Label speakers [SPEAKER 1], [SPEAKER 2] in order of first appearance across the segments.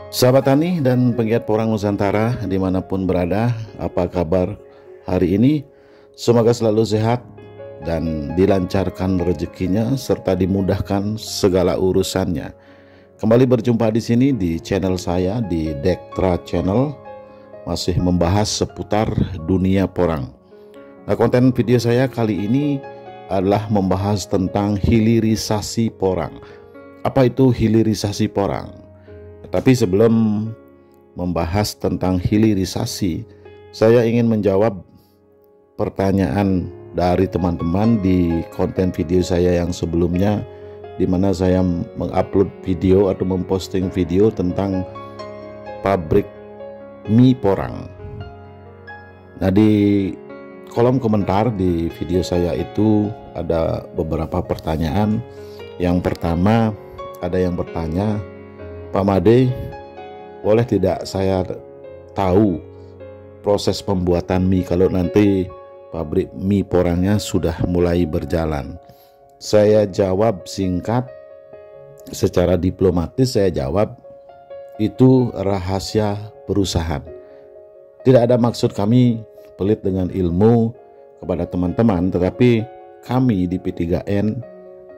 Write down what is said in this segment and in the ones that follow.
[SPEAKER 1] Sahabat tani dan penggiat porang Nusantara dimanapun berada, apa kabar hari ini? Semoga selalu sehat dan dilancarkan rezekinya serta dimudahkan segala urusannya. Kembali berjumpa di sini di channel saya di Dektra Channel, masih membahas seputar dunia porang. Nah, konten video saya kali ini adalah membahas tentang hilirisasi porang. Apa itu hilirisasi porang? Tapi sebelum membahas tentang hilirisasi, saya ingin menjawab pertanyaan dari teman-teman di konten video saya yang sebelumnya, di mana saya mengupload video atau memposting video tentang pabrik mie porang. Nah, di kolom komentar di video saya itu ada beberapa pertanyaan. Yang pertama, ada yang bertanya, Pak Made, boleh tidak saya tahu proses pembuatan mie kalau nanti pabrik mie porangnya sudah mulai berjalan? Saya jawab singkat, secara diplomatis saya jawab, itu rahasia perusahaan. Tidak ada maksud kami pelit dengan ilmu kepada teman-teman, tetapi kami di P3N,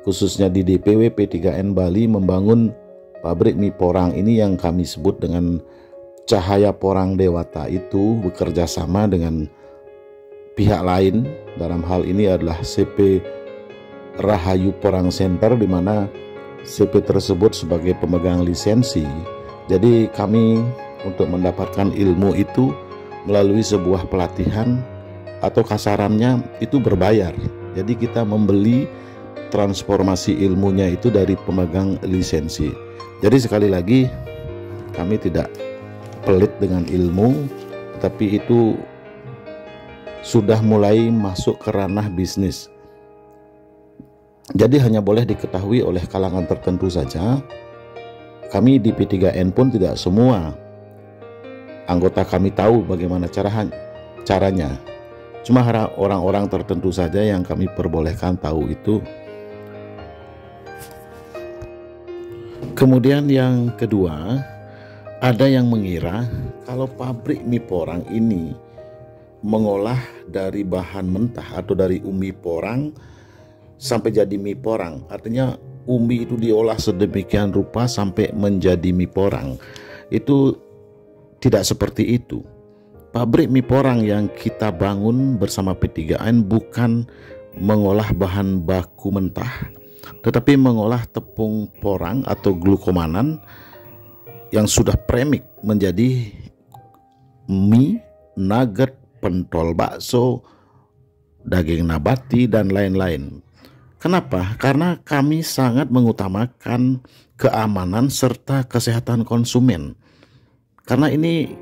[SPEAKER 1] khususnya di DPW P3N Bali, membangun pabrik mie porang ini yang kami sebut dengan Cahaya Porang Dewata, itu bekerja sama dengan pihak lain. Dalam hal ini adalah CP Rahayu Porang Center, di mana CP tersebut sebagai pemegang lisensi. Jadi kami untuk mendapatkan ilmu itu melalui sebuah pelatihan, atau kasarannya itu berbayar. Jadi kita membeli transformasi ilmunya itu dari pemegang lisensi. Jadi sekali lagi, kami tidak pelit dengan ilmu, tapi itu sudah mulai masuk ke ranah bisnis. Jadi hanya boleh diketahui oleh kalangan tertentu saja. Kami di P3N pun tidak semua anggota kami tahu bagaimana caranya. Cuma orang-orang tertentu saja yang kami perbolehkan tahu itu. Kemudian yang kedua, ada yang mengira kalau pabrik mie porang ini mengolah dari bahan mentah atau dari umbi porang sampai jadi mie porang. Artinya umbi itu diolah sedemikian rupa sampai menjadi mie porang. Itu tidak seperti itu. Pabrik mie porang yang kita bangun bersama P3N bukan mengolah bahan baku mentah, tetapi mengolah tepung porang atau glukomanan yang sudah premix menjadi mie, nugget, pentol bakso, daging nabati, dan lain-lain. Kenapa? Karena kami sangat mengutamakan keamanan serta kesehatan konsumen. Karena ini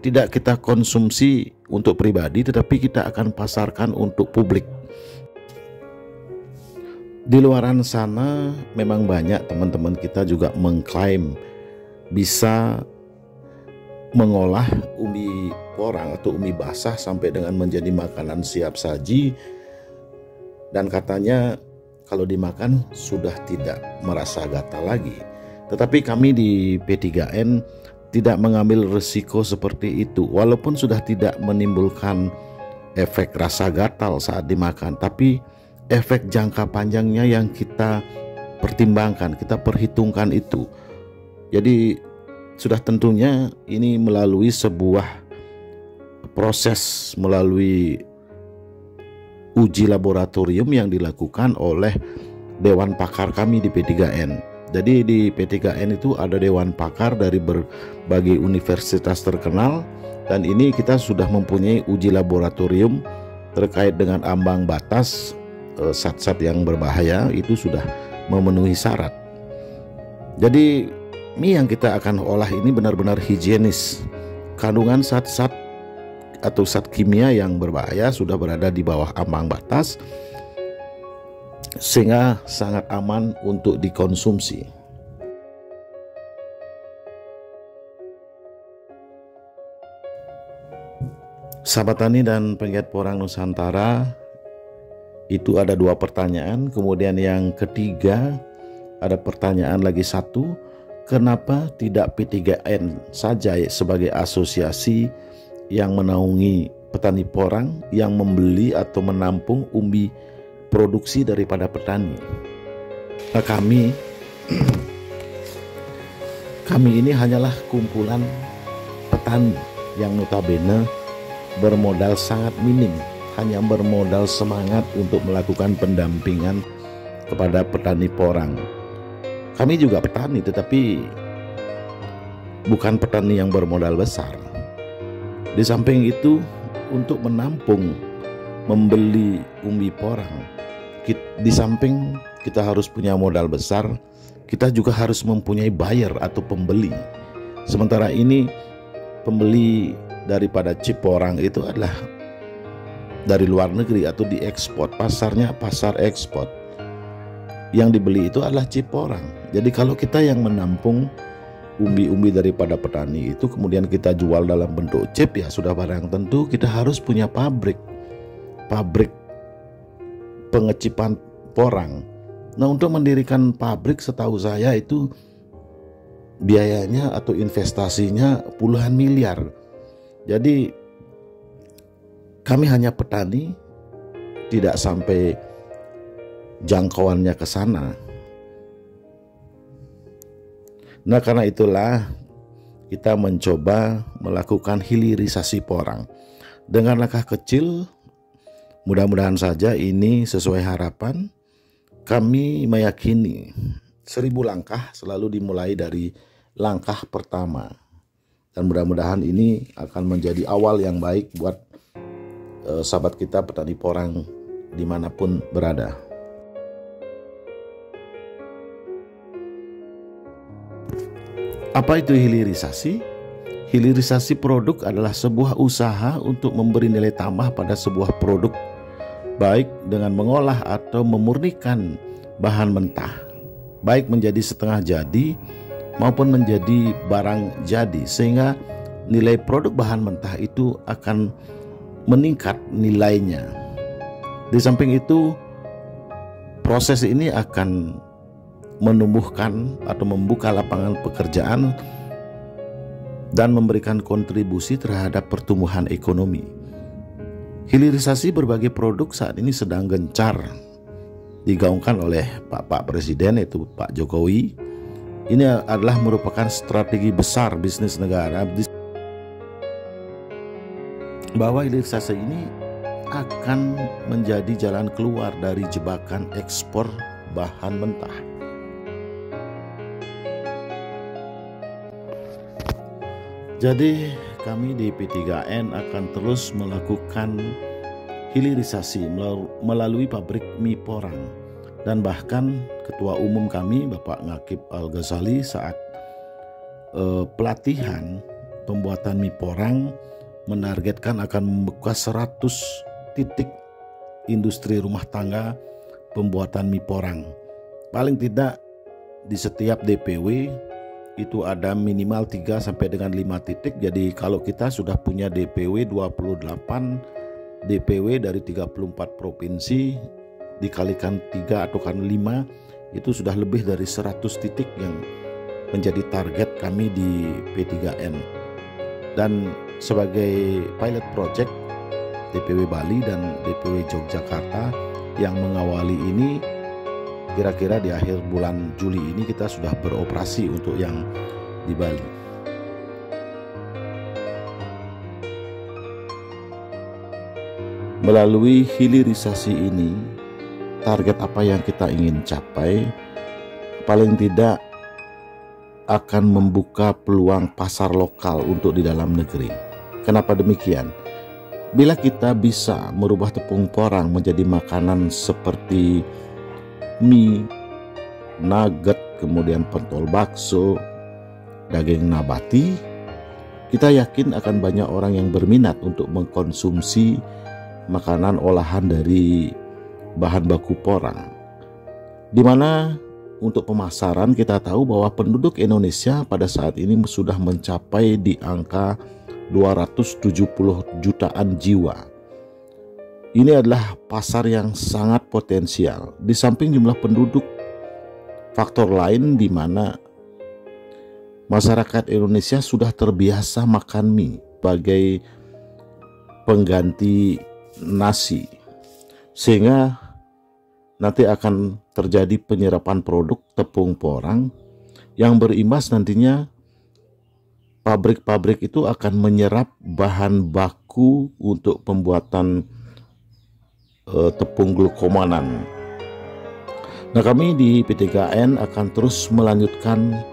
[SPEAKER 1] tidak kita konsumsi untuk pribadi, tetapi kita akan pasarkan untuk publik. Di luaran sana memang banyak teman-teman kita juga mengklaim bisa mengolah umbi porang atau umbi basah sampai dengan menjadi makanan siap saji, dan katanya kalau dimakan sudah tidak merasa gatal lagi. Tetapi kami di P3N tidak mengambil resiko seperti itu, walaupun sudah tidak menimbulkan efek rasa gatal saat dimakan, tapi efek jangka panjangnya yang kita pertimbangkan, kita perhitungkan itu. Jadi sudah tentunya ini melalui sebuah proses, melalui uji laboratorium yang dilakukan oleh dewan pakar kami di P3N. Jadi di P3N itu ada dewan pakar dari berbagai universitas terkenal, dan ini kita sudah mempunyai uji laboratorium terkait dengan ambang batas zat-zat yang berbahaya, itu sudah memenuhi syarat. Jadi mie yang kita akan olah ini benar-benar higienis. Kandungan zat-zat atau zat kimia yang berbahaya sudah berada di bawah ambang batas, sehingga sangat aman untuk dikonsumsi. Sahabat tani dan penggiat porang Nusantara, itu ada dua pertanyaan. Kemudian yang ketiga, ada pertanyaan lagi satu, kenapa tidak P3N saja sebagai asosiasi yang menaungi petani porang yang membeli atau menampung umbi produksi daripada petani. Nah, kami ini hanyalah kumpulan petani yang notabene bermodal sangat minim, hanya bermodal semangat untuk melakukan pendampingan kepada petani porang. Kami juga petani, tetapi bukan petani yang bermodal besar. Di samping itu, untuk menampung, membeli umbi porang, di samping kita harus punya modal besar, kita juga harus mempunyai buyer atau pembeli. Sementara ini pembeli daripada chip porang itu adalah dari luar negeri atau diekspor. Pasarnya pasar ekspor. Yang dibeli itu adalah chip porang. Jadi kalau kita yang menampung umbi-umbi daripada petani itu kemudian kita jual dalam bentuk chip, ya sudah barang tentu kita harus punya pabrik pengecipan porang. Nah, untuk mendirikan pabrik setahu saya itu biayanya atau investasinya puluhan miliar. Jadi kami hanya petani, tidak sampai jangkauannya ke sana. Nah, karena itulah kita mencoba melakukan hilirisasi porang dengan langkah kecil. Mudah-mudahan saja ini sesuai harapan. Kami meyakini 1000 langkah selalu dimulai dari langkah pertama. Dan mudah-mudahan ini akan menjadi awal yang baik buat sahabat kita petani porang dimanapun berada. Apa itu hilirisasi? Hilirisasi produk adalah sebuah usaha untuk memberi nilai tambah pada sebuah produk, baik dengan mengolah atau memurnikan bahan mentah, baik menjadi setengah jadi maupun menjadi barang jadi, sehingga nilai produk bahan mentah itu akan meningkat nilainya. Di samping itu, proses ini akan menumbuhkan atau membuka lapangan pekerjaan dan memberikan kontribusi terhadap pertumbuhan ekonomi. Hilirisasi berbagai produk saat ini sedang gencar digaungkan oleh Pak Presiden, yaitu Pak Jokowi. Ini adalah merupakan strategi besar bisnis negara bahwa hilirisasi ini akan menjadi jalan keluar dari jebakan ekspor bahan mentah. Jadi kami di P3N akan terus melakukan hilirisasi melalui pabrik mie porang, dan bahkan Ketua Umum kami Bapak Ngakib Al-Ghazali saat pelatihan pembuatan mie porang menargetkan akan membuka 100 titik industri rumah tangga pembuatan mie porang. Paling tidak di setiap DPW itu ada minimal 3 sampai dengan 5 titik. Jadi kalau kita sudah punya DPW 28 DPW dari 34 provinsi dikalikan 3 atau kan 5, itu sudah lebih dari 100 titik yang menjadi target kami di P3N. Dan sebagai pilot project, DPW Bali dan DPW Yogyakarta yang mengawali ini, kira-kira di akhir bulan Juli ini kita sudah beroperasi untuk yang di Bali. Melalui hilirisasi ini, target apa yang kita ingin capai? Paling tidak akan membuka peluang pasar lokal untuk di dalam negeri. Kenapa demikian? Bila kita bisa merubah tepung porang menjadi makanan seperti mie, nugget, kemudian pentol bakso, daging nabati, kita yakin akan banyak orang yang berminat untuk mengkonsumsi makanan olahan dari bahan baku porang. Dimana untuk pemasaran kita tahu bahwa penduduk Indonesia pada saat ini sudah mencapai di angka 270 jutaan jiwa. Ini adalah pasar yang sangat potensial. Di samping jumlah penduduk, faktor lain di mana masyarakat Indonesia sudah terbiasa makan mie sebagai pengganti nasi, sehingga nanti akan terjadi penyerapan produk tepung porang yang berimbas nantinya pabrik-pabrik itu akan menyerap bahan baku untuk pembuatan tepung glukomanan. Nah, kami di P3N akan terus melanjutkan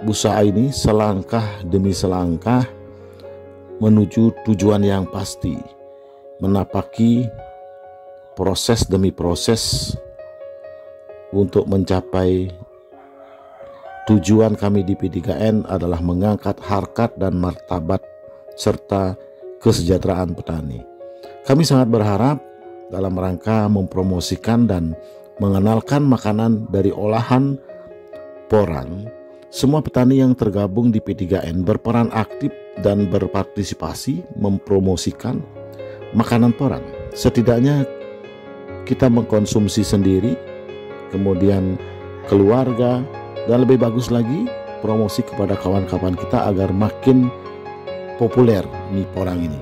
[SPEAKER 1] usaha ini selangkah demi selangkah menuju tujuan yang pasti, menapaki proses demi proses untuk mencapai tujuan kami di P3N adalah mengangkat harkat dan martabat serta kesejahteraan petani. Kami sangat berharap dalam rangka mempromosikan dan mengenalkan makanan dari olahan porang, semua petani yang tergabung di P3N berperan aktif dan berpartisipasi mempromosikan makanan porang. Setidaknya kita mengkonsumsi sendiri, kemudian keluarga, dan lebih bagus lagi promosi kepada kawan-kawan kita agar makin populer mie porang ini.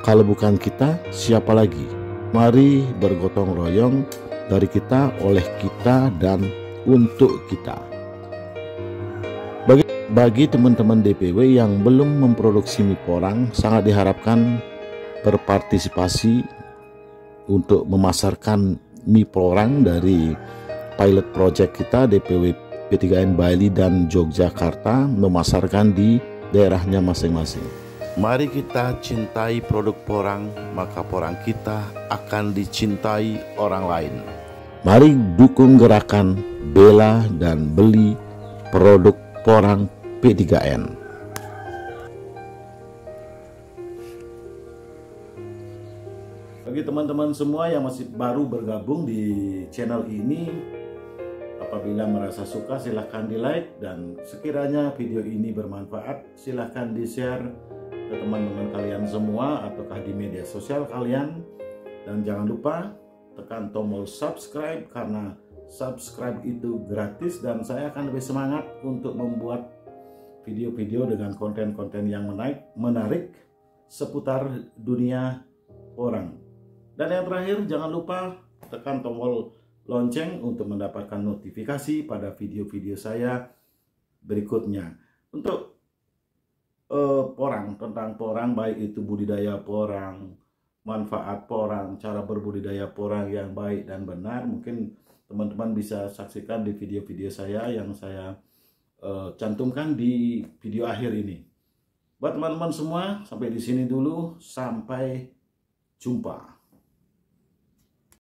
[SPEAKER 1] Kalau bukan kita, siapa lagi? Mari bergotong royong dari kita, oleh kita, dan untuk kita. Bagi teman-teman DPW yang belum memproduksi mie porang, sangat diharapkan berpartisipasi untuk memasarkan mie porang dari pilot project kita DPW P3N Bali dan Yogyakarta, memasarkan di daerahnya masing-masing. Mari kita cintai produk porang, maka porang kita akan dicintai orang lain. Mari dukung gerakan bela dan beli produk porang P3N. Bagi teman-teman semua yang masih baru bergabung di channel ini, apabila merasa suka silahkan di like, dan sekiranya video ini bermanfaat silahkan di share ke teman-teman kalian semua ataukah di media sosial kalian. Dan jangan lupa tekan tombol subscribe, karena subscribe itu gratis dan saya akan lebih semangat untuk membuat video-video dengan konten-konten yang menarik seputar dunia porang. Dan yang terakhir, jangan lupa tekan tombol lonceng untuk mendapatkan notifikasi pada video-video saya berikutnya. Untuk porang, tentang porang, baik itu budidaya porang, manfaat porang, cara berbudidaya porang yang baik dan benar, mungkin teman-teman bisa saksikan di video-video saya yang saya cantumkan di video akhir ini. Buat teman-teman semua, sampai di sini dulu, sampai jumpa.